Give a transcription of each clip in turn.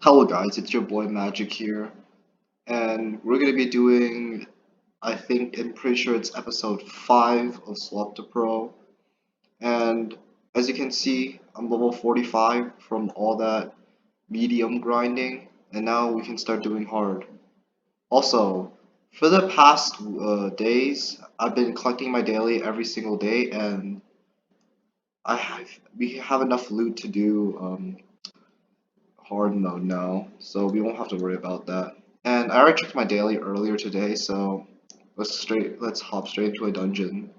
Hello guys, it's your boy Magic here, and we're gonna be doing, I'm pretty sure it's episode 5 of Swap to Pro, and as you can see, I'm level 45 from all that medium grinding, and now we can start doing hard. Also, for the past days, I've been collecting my daily every single day, and we have enough loot to do hard mode now, so we won't have to worry about that. And I already checked my daily earlier today, so let's hop straight into a dungeon.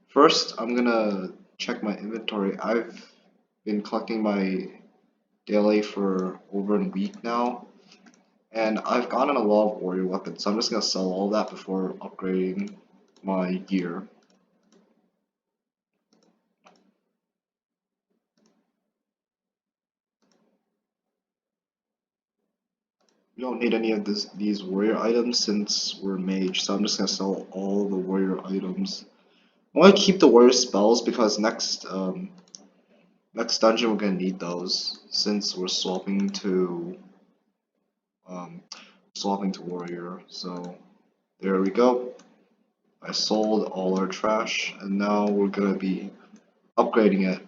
First, I'm gonna check my inventory. I've been collecting my daily for over a week now, and I've gotten a lot of warrior weapons, so I'm just gonna sell all that before upgrading my gear. We don't need any of these warrior items since we're mage, so I'm just gonna sell all the warrior items. I want to keep the warrior spells because next dungeon we're gonna need those since we're um, swapping to warrior. So there we go. I sold all our trash and now we're gonna be upgrading it.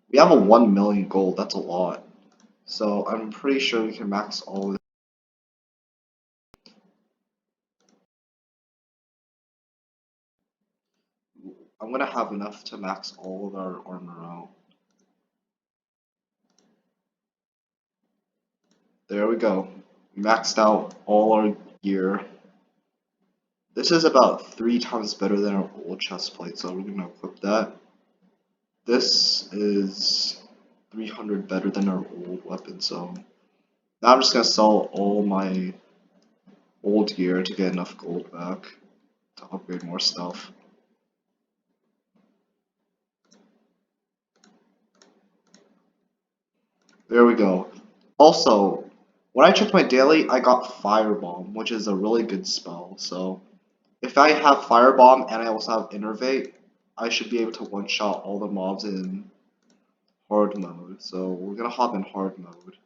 We have a 1 million gold, that's a lot. So I'm pretty sure we can max all of it. I'm gonna have enough to max all of our armor out. There we go. We maxed out all our gear. This is about 3 times better than our old chest plate, so we're gonna equip that. This is 300 better than our old weapon, so now I'm just gonna sell all my old gear to get enough gold back to upgrade more stuff. There we go. Also, when I checked my daily, I got Firebomb, which is a really good spell, so if I have Firebomb and I also have Innervate, I should be able to one-shot all the mobs in hard mode, so we're gonna hop in hard mode.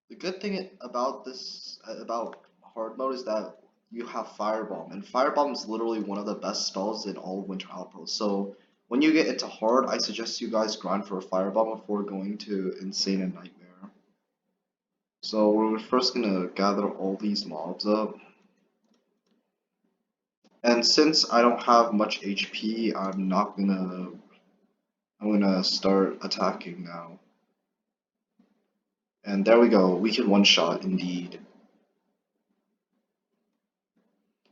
The good thing about hard mode is that you have Firebomb, and Firebomb is literally one of the best spells in all of Winter Outpost. So when you get into hard, I suggest you guys grind for a Firebomb before going to Insane and Nightmare. So we're first gonna gather all these mobs up. And since I don't have much HP, I'm gonna start attacking now. And there we go, we can one-shot indeed.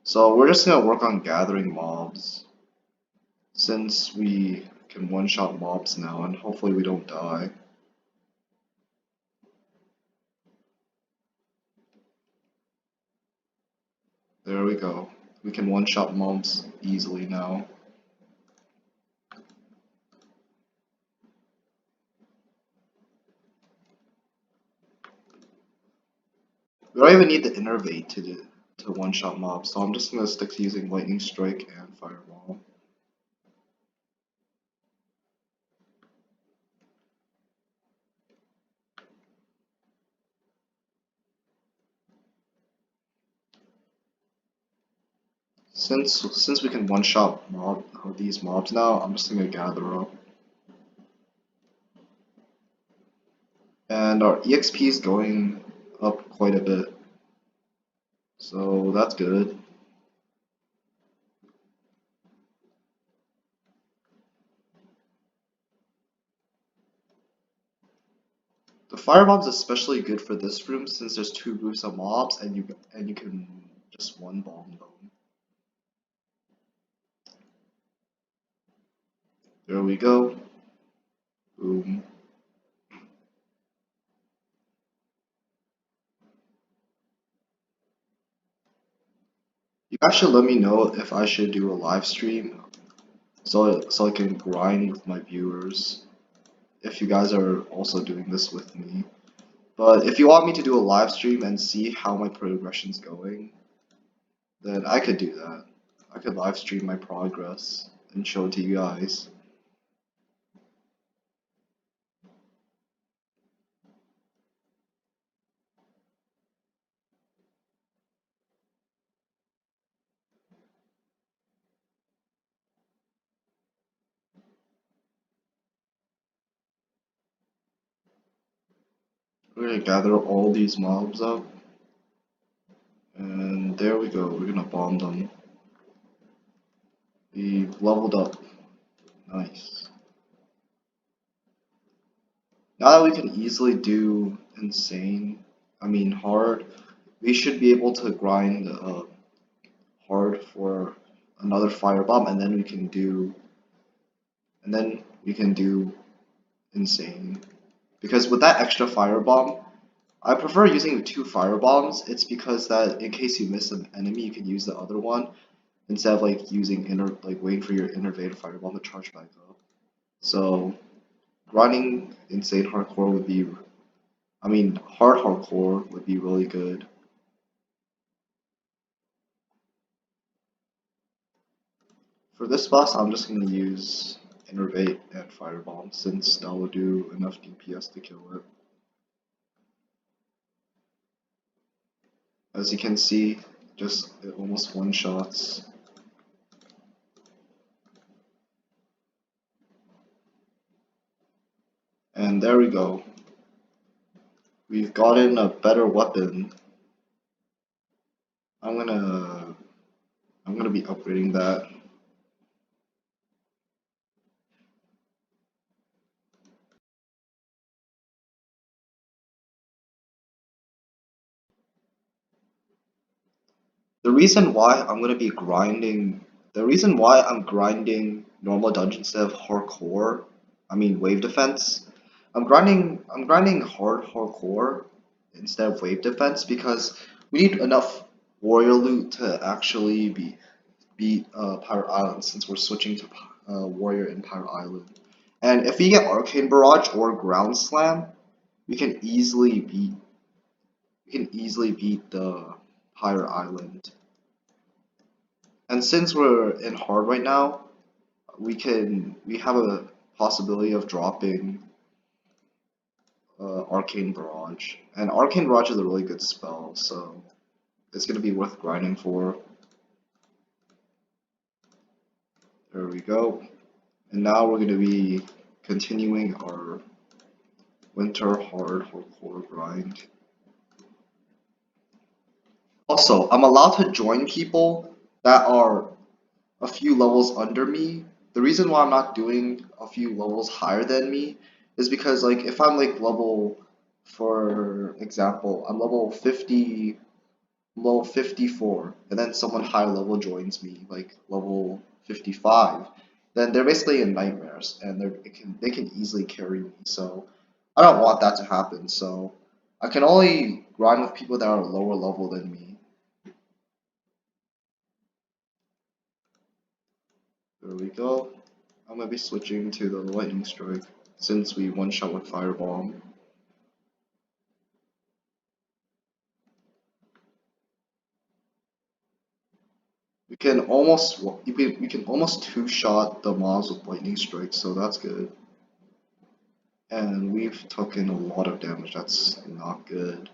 So we're just gonna work on gathering mobs, since we can one-shot mobs now, and hopefully we don't die. There we go. We can one-shot mobs easily now. We don't even need the Innervate to one-shot mobs, so I'm just gonna stick to using Lightning Strike and Fireball. Since we can one-shot these mobs now, I'm just gonna gather up. And our EXP is going up quite a bit, so that's good. The Firebomb's especially good for this room since there's 2 groups of mobs and you can just one bomb them. There we go. Boom. You guys should let me know if I should do a live stream so I can grind with my viewers. If you guys are also doing this with me. But if you want me to do a live stream and see how my progression's going, then I could do that. I could live stream my progress and show it to you guys. We're gonna gather all these mobs up. And there we go, we're gonna bomb them. We leveled up. Nice. Now that we can easily do hard, we should be able to grind hard for another firebomb, and then we can do insane. Because with that extra firebomb, I prefer using 2 firebombs. It's because that in case you miss an enemy, you can use the other one instead of like waiting for your innervated firebomb to charge back up. So grinding insane hardcore would be, hard hardcore would be really good. For this boss, I'm just gonna use innervate and firebomb since that will do enough DPS to kill it. As you can see, just almost one-shots. And there we go. We've gotten a better weapon. I'm gonna be upgrading that. The reason why I'm grinding normal dungeons instead of hardcore, wave defense. I'm grinding hardcore instead of wave defense because we need enough warrior loot to actually beat Pirate Island since we're switching to warrior in Pirate Island. And if we get Arcane Barrage or Ground Slam, we can easily beat the Pirate Island. And since we're in hard right now, we have a possibility of dropping Arcane Barrage. And Arcane Barrage is a really good spell, so it's gonna be worth grinding for. There we go. And now we're gonna be continuing our winter hard hardcore grind. Also, I'm allowed to join people that are a few levels under me. The reason why I'm not doing a few levels higher than me is because like if I'm like level, for example, I'm level 50, level 54, and then someone higher level joins me, like level 55, then they're basically in nightmares and they can easily carry me. So I don't want that to happen. So I can only grind with people that are lower level than me. There we go. I'm gonna be switching to the lightning strike since we one-shot with firebomb. We can almost two-shot the mobs with lightning strike, so that's good. And we've taken a lot of damage. That's not good.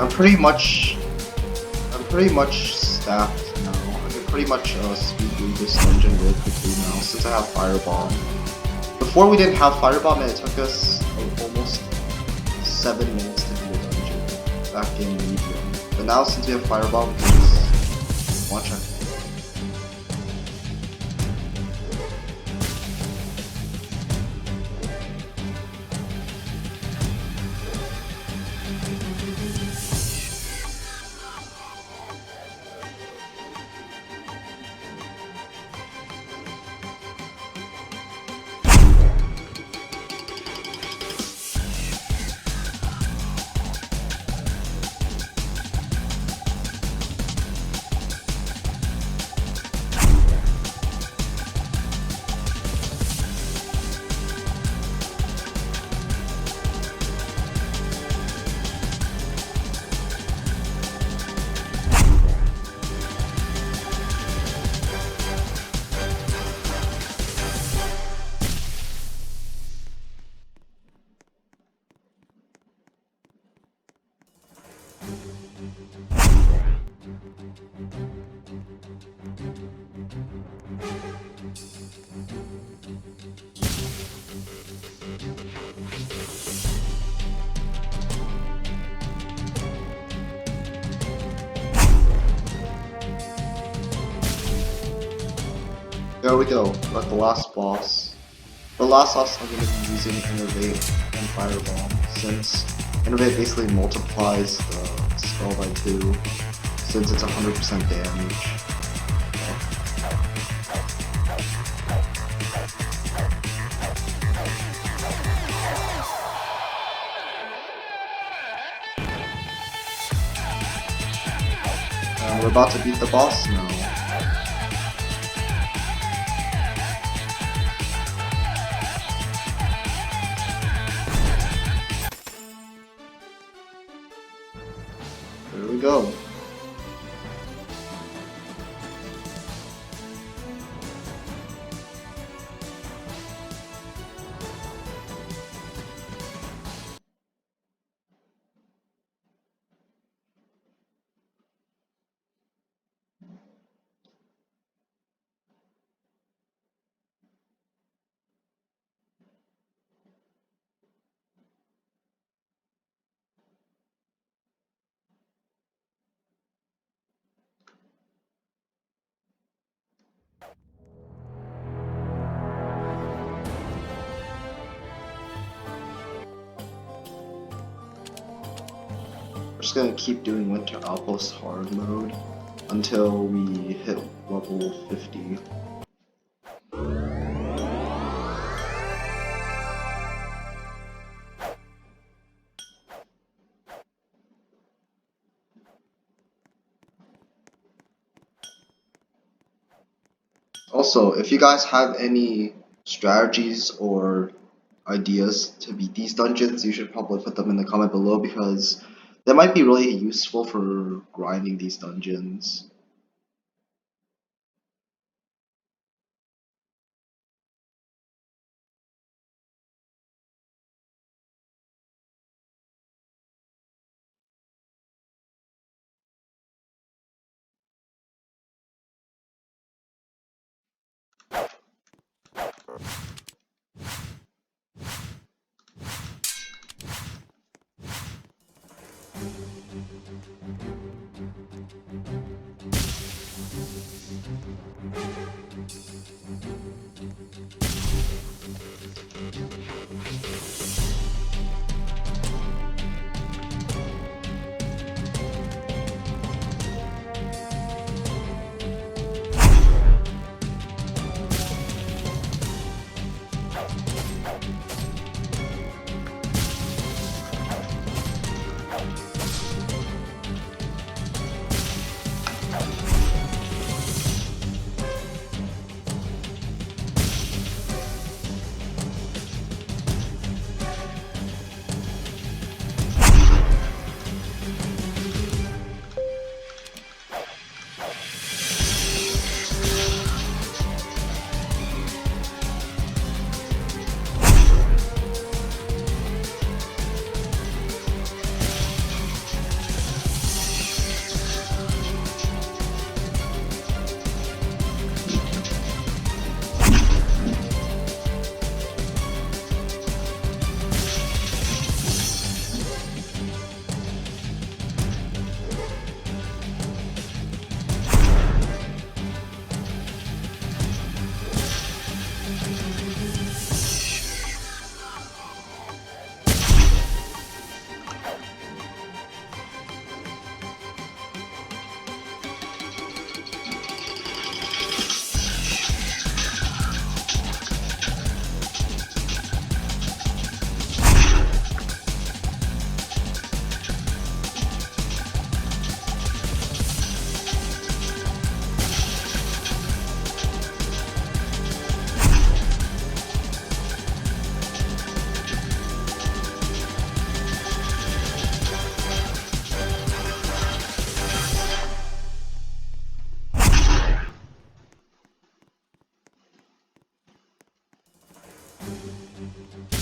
I'm pretty much stacked now. I can pretty much speed through this dungeon really quickly now since I have firebomb. Before we didn't have firebomb and it took us almost 7 minutes to do a dungeon back in medium. But now since we have Fireball, we can just one shot. There we go, got the last boss. For the last boss, I'm going to be using Innervate and Fireball, since Innervate basically multiplies the spell by 2, since it's 100% damage. And we're about to beat the boss now. There we go. We're just gonna keep doing Winter Outpost hard mode until we hit level 50. Also, if you guys have any strategies or ideas to beat these dungeons, you should probably put them in the comment below, because they might be really useful for grinding these dungeons.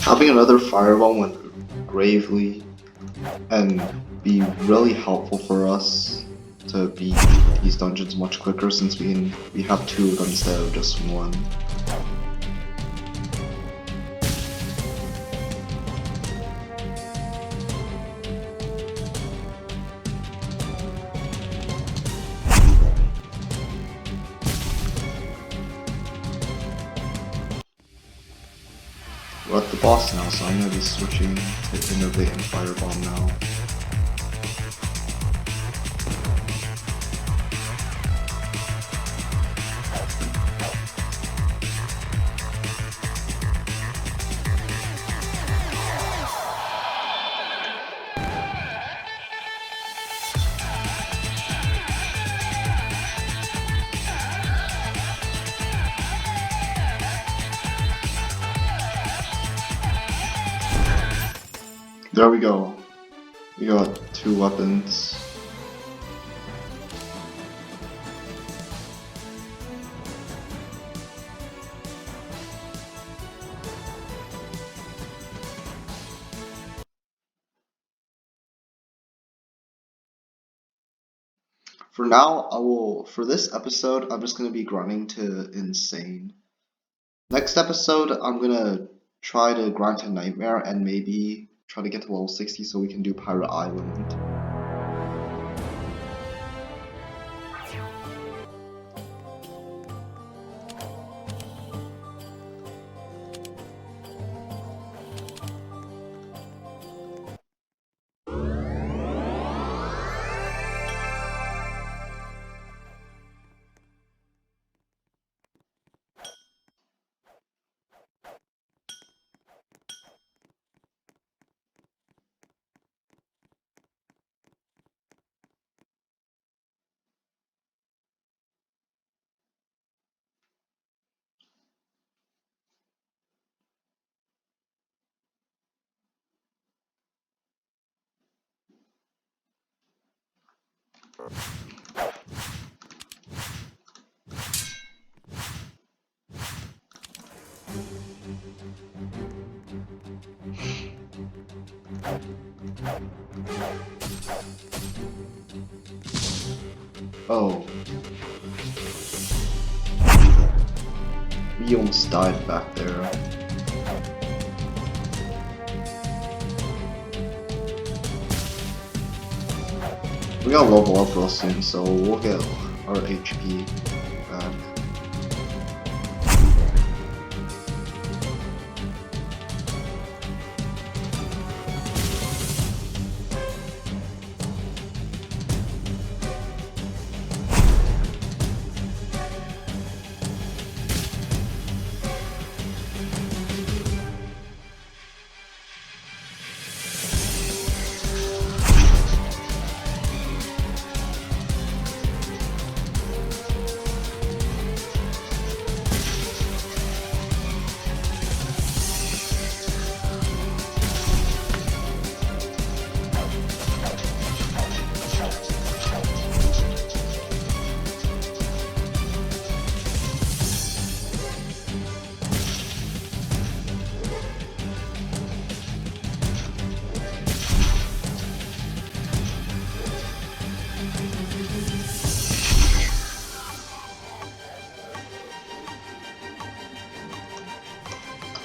Having another fireball went gravely and be really helpful for us to beat these dungeons much quicker since we have two of them instead of just one. We're at the boss now, so I'm gonna be switching to Innovate and Firebomb now. There we go. We got two weapons. For now, for this episode, I'm just gonna be grinding to Insane. Next episode, I'm gonna try to grind to Nightmare and maybe try to get to level 60 so we can do Pirate Island. Oh. We almost died back there. We gotta level up real soon, so we'll get our HP back.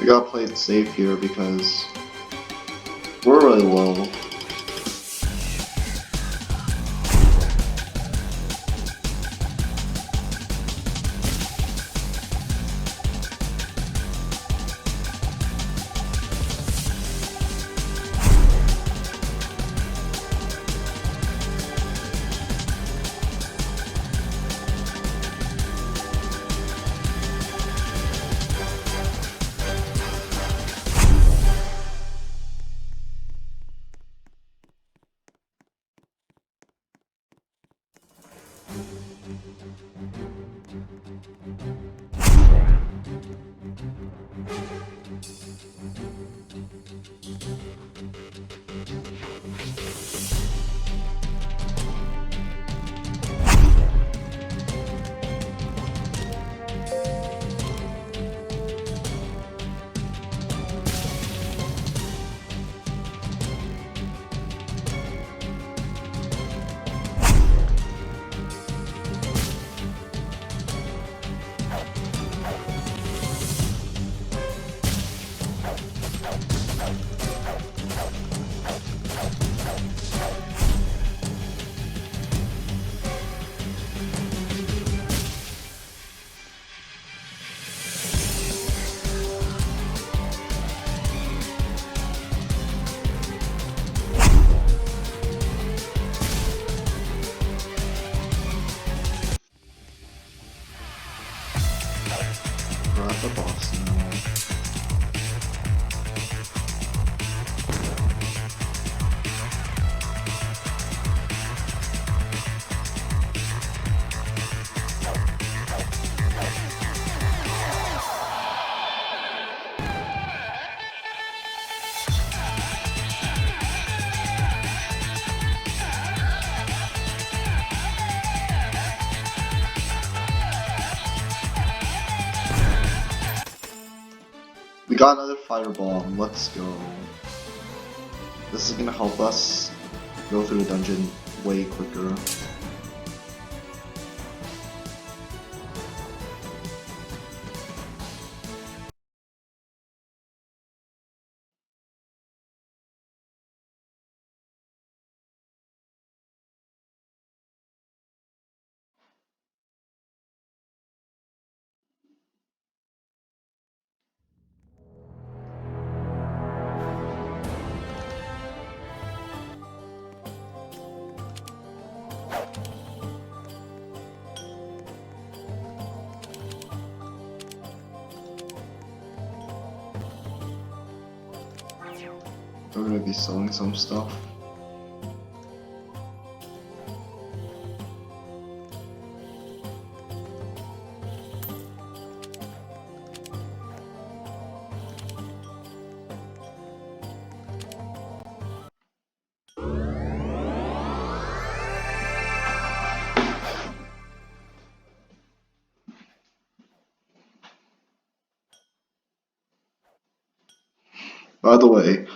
We gotta play it safe here because we're really low. We got another firebomb. Let's go. This is gonna help us go through the dungeon way quicker. We're gonna be selling some stuff. By the way,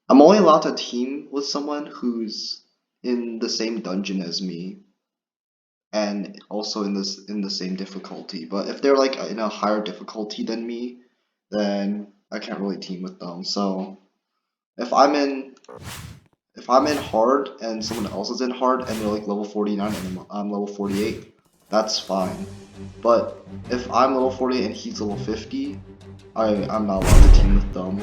I'm only allowed to team with someone who's in the same dungeon as me and also in the same difficulty. But if they're like in a higher difficulty than me, then I can't really team with them. So if I'm in hard and someone else is in hard and they're like level 49 and I'm level 48, that's fine. But if I'm level 48 and he's level 50, I'm not allowed to team with them.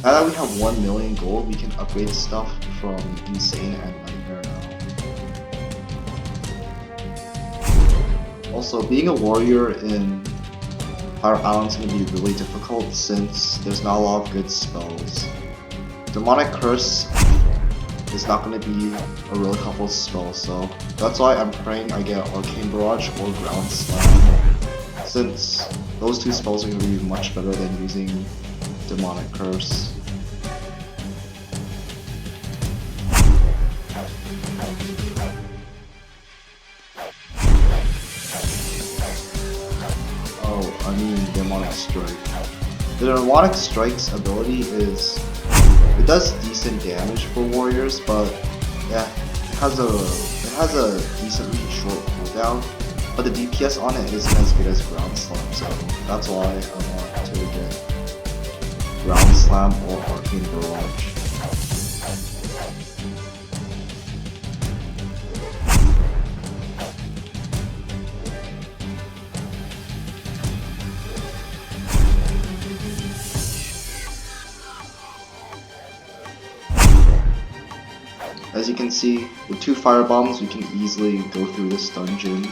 Now that we have 1 million gold, we can upgrade stuff from Insane and Nightmare now. Also, being a warrior in Fire Island is going to be really difficult since there's not a lot of good spells. Demonic Curse is not going to be a really helpful spell, so that's why I'm praying I get Arcane Barrage or Ground Slam, since those two spells are going to be much better than using Demonic Curse. Oh, I mean Demonic Strike. The Demonic Strike's ability is, it does decent damage for warriors, but yeah, it has a decently short cooldown. But the DPS on it isn't as good as Ground Slam, so that's why I want to get Ground Slam or Arcane Barrage. As you can see, with 2 fire bombs we can easily go through this dungeon.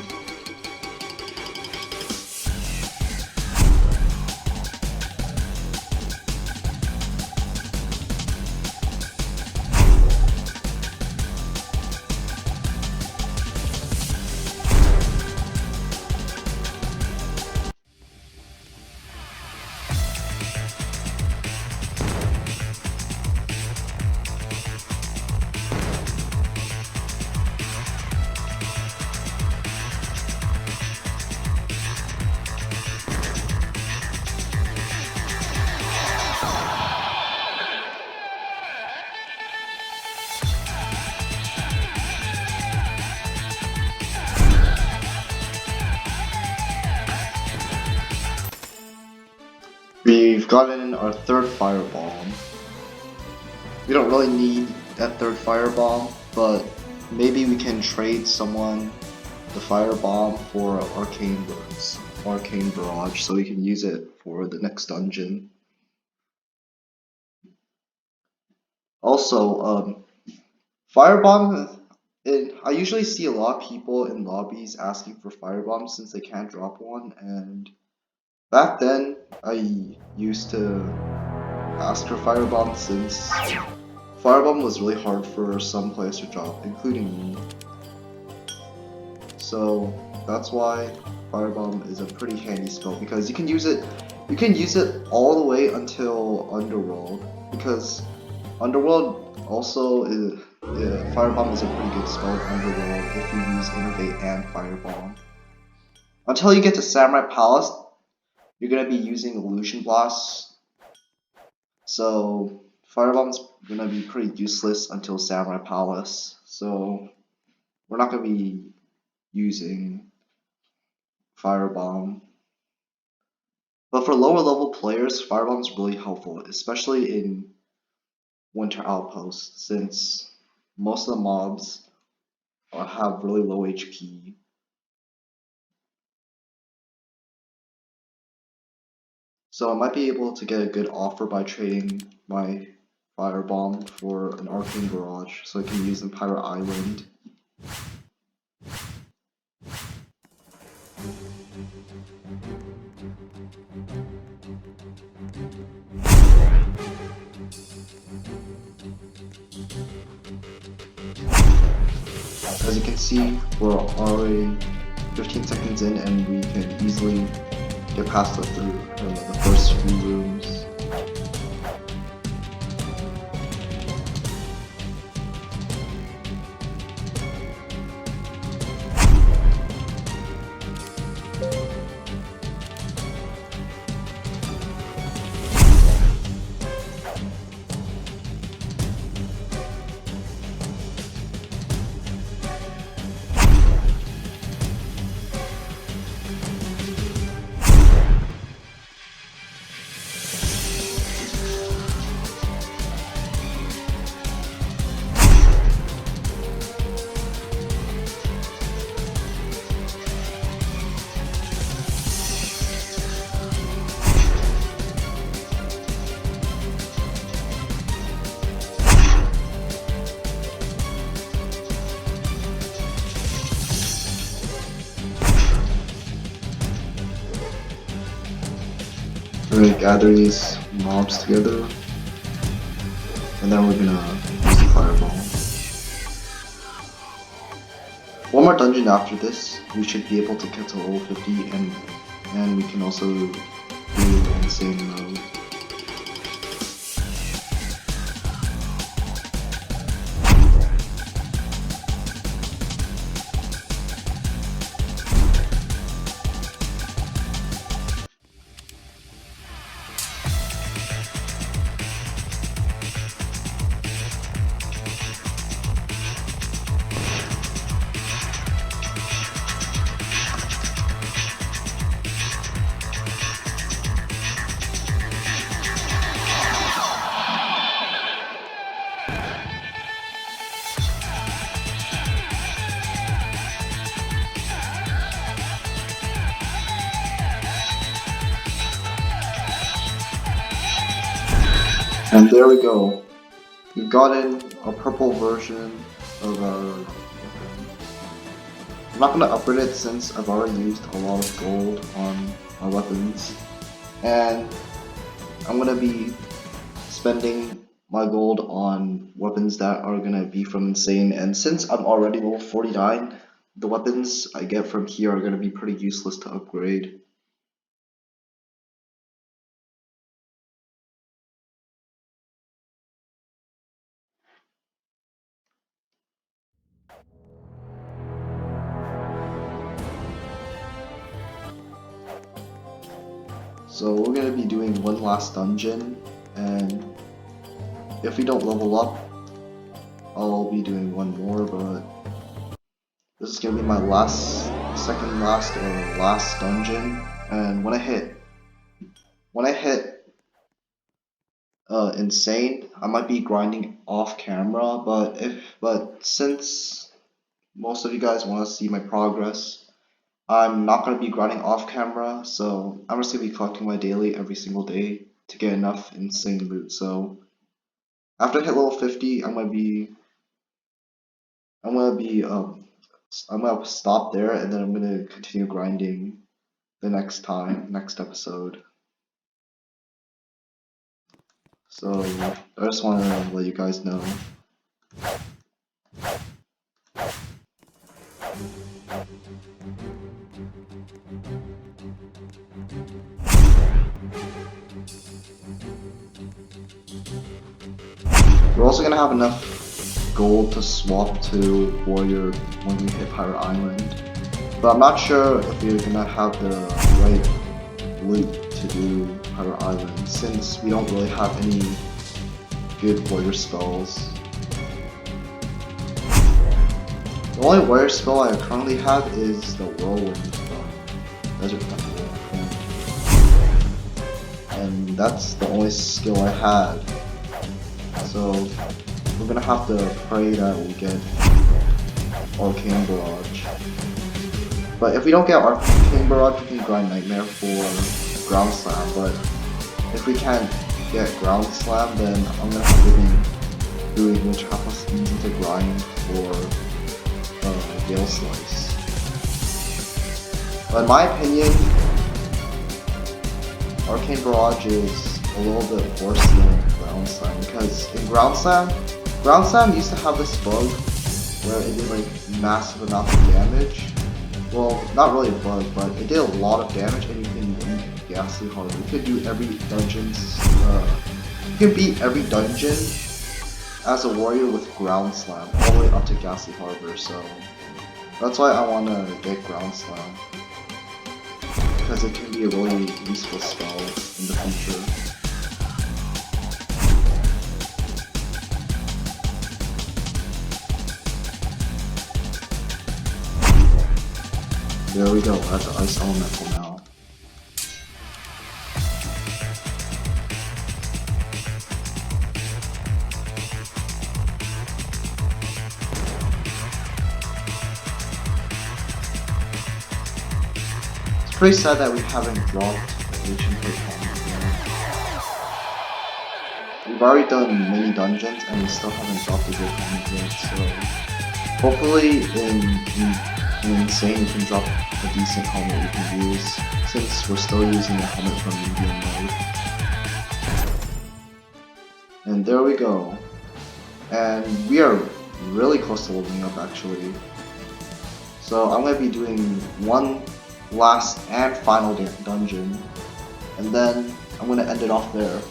We've gotten our 3rd firebomb. We don't really need that 3rd firebomb, but maybe we can trade someone the firebomb for Arcane Barrage, so we can use it for the next dungeon. Also, firebomb I usually see a lot of people in lobbies asking for firebombs since they can't drop one, and back then I used to ask for firebomb since firebomb was really hard for some players to drop, including me. So that's why firebomb is a pretty handy spell because you can use it all the way until Underworld because Underworld also is firebomb is a pretty good spell in Underworld if you use Innervate and firebomb. Until you get to Samurai Palace, you're gonna be using Illusion Blast. So firebomb's gonna be pretty useless until Samurai Palace. So we're not gonna be using firebomb. But for lower level players, firebomb is really helpful, especially in Winter Outpost, since most of the mobs have really low HP. So I might be able to get a good offer by trading my firebomb for an Arcane Barrage, so I can use in Pirate Island. As you can see, we're already 15 seconds in and we can easily get past the first few rooms. We're gonna gather these mobs together, and then we're gonna use the fireball. One more dungeon after this, we should be able to get to level 50, and we can also do insane mode. And there we go. We've gotten a purple version of our weapon. I'm not going to upgrade it since I've already used a lot of gold on my weapons. And I'm going to be spending my gold on weapons that are going to be from Insane. And since I'm already level 49, the weapons I get from here are going to be pretty useless to upgrade. So we're going to be doing one last dungeon, and if we don't level up, I'll be doing one more, but this is going to be my second last or last dungeon, and when I hit Insane, I might be grinding off camera, but since most of you guys want to see my progress, I'm not going to be grinding off camera, so I'm just going to be collecting my daily every single day to get enough Insane loot. So after I hit level 50, I'm going to be I'm gonna stop there and then I'm gonna continue grinding the next episode. So I just want to let you guys know. We're also gonna have enough gold to swap to Warrior when we hit Pirate Island. But I'm not sure if we're gonna have the right loot to do Pirate Island since we don't really have any good warrior spells. The only warrior spell I currently have is the Whirlwind from Desert Temple. And that's the only skill I had. So we're gonna have to pray that we get Arcane Barrage. But if we don't get Arcane Barrage, we can grind Nightmare for Ground Slam. But if we can't get Ground Slam, then I'm gonna have to be doing Witch Half to grind for Gale Slice. But in my opinion, Arcane Barrage is a little bit worse than Ground Slam because in Ground Slam used to have this bug where it did like massive amounts of damage. Well, not really a bug, but it did a lot of damage and you can beat Ghastly Harbor. You could do every you can beat every dungeon as a warrior with Ground Slam all the way up to Ghastly Harbor, so that's why I want to get Ground Slam. Because it can be a really useful spell in the future. There we go, that's the Ice Elemental now. It's pretty sad that we haven't dropped Ancient Pokemon yet. We've already done many dungeons and we still haven't dropped a good helmet yet, so hopefully in Insane we can drop a decent helmet we can use, since we're still using the helmet from medium mode. And there we go. And we are really close to leveling up actually. So I'm going to be doing one last and final dungeon, and then I'm going to end it off there.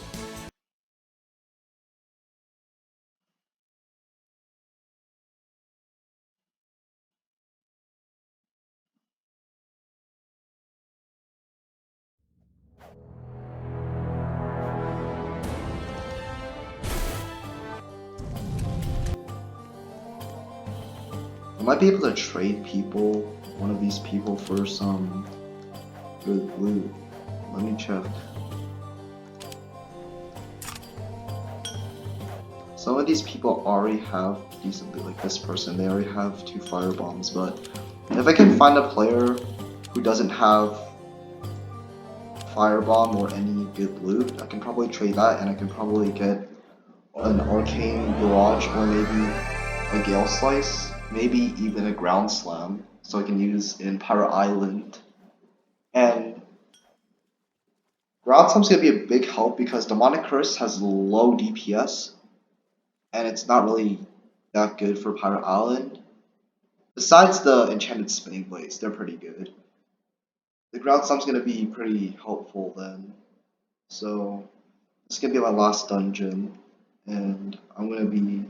I might be able to trade one of these people for some good loot. Let me check. Some of these people already have decent loot, like this person, they already have 2 fire bombs, but if I can find a player who doesn't have firebomb or any good loot, I can probably trade that and I can probably get an Arcane Barrage or maybe a Gale Slice, maybe even a Ground Slam, so I can use in Pirate Island. And Ground Slam's gonna be a big help because Demonic Curse has low DPS, and it's not really that good for Pirate Island. Besides the Enchanted Spinning Blades, they're pretty good. The Ground Slam's gonna be pretty helpful then. So this is gonna be my last dungeon, and I'm gonna be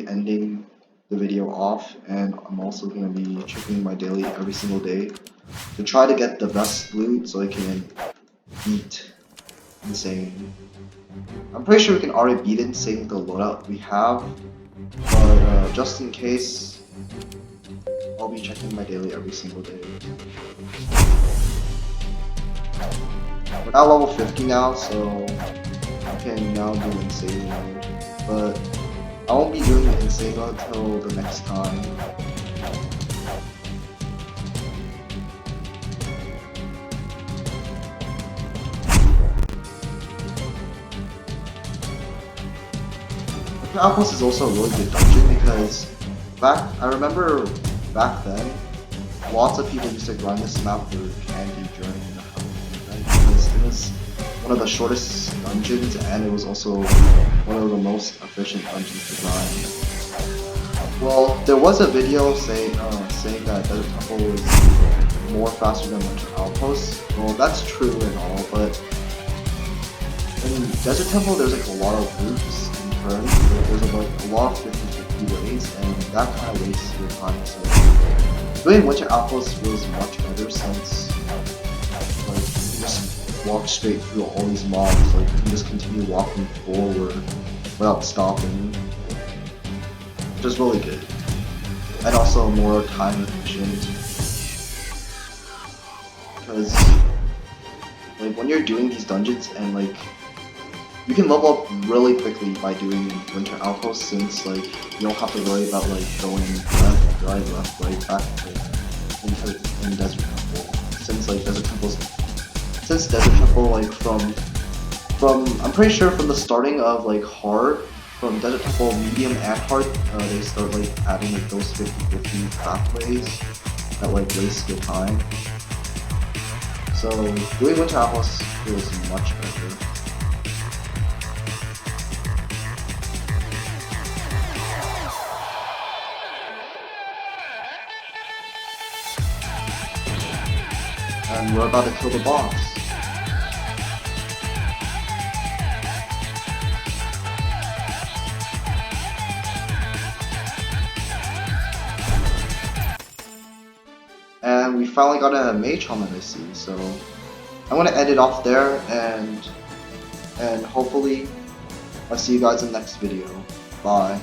ending the video off, and I'm also gonna be checking my daily every single day to try to get the best loot so I can beat Insane. I'm pretty sure we can already beat Insane with the loadout we have, but just in case, I'll be checking my daily every single day. We're now level 50 now, so I can now do Insane mode, but I won't be doing the Insane mode until the next time. Winter Outpost is also a really good dungeon because I remember back then, lots of people used to grind this map for candy during the Halloween event because it was one of the shortest dungeons and it was also one of the most efficient dungeons to grind. Well, there was a video saying that Desert Temple was more faster than Winter Outpost. Well, that's true and all, but in Desert Temple there's like a lot of routes and turns. There's like a lot of 50-50 ways, and that kind of wastes your time. So doing Winter Outpost was much better since like you can just walk straight through all these mobs. Like you can just continue walking forward without stopping, which is really good, and also more time efficient. Because like when you're doing these dungeons and like you can level up really quickly by doing Winter Outpost since like you don't have to worry about like going left, right, back in Desert Temple. Since like Desert Temple like from I'm pretty sure from the starting of like hard, from Desert Temple medium and hard, they start like adding like those 50-50 pathways that like waste your time. So doing Winter Outpost feels much better. And we're about to kill the boss. And we finally got a mage helmet, I see, so I'm gonna end it off there, and hopefully I'll see you guys in the next video. Bye.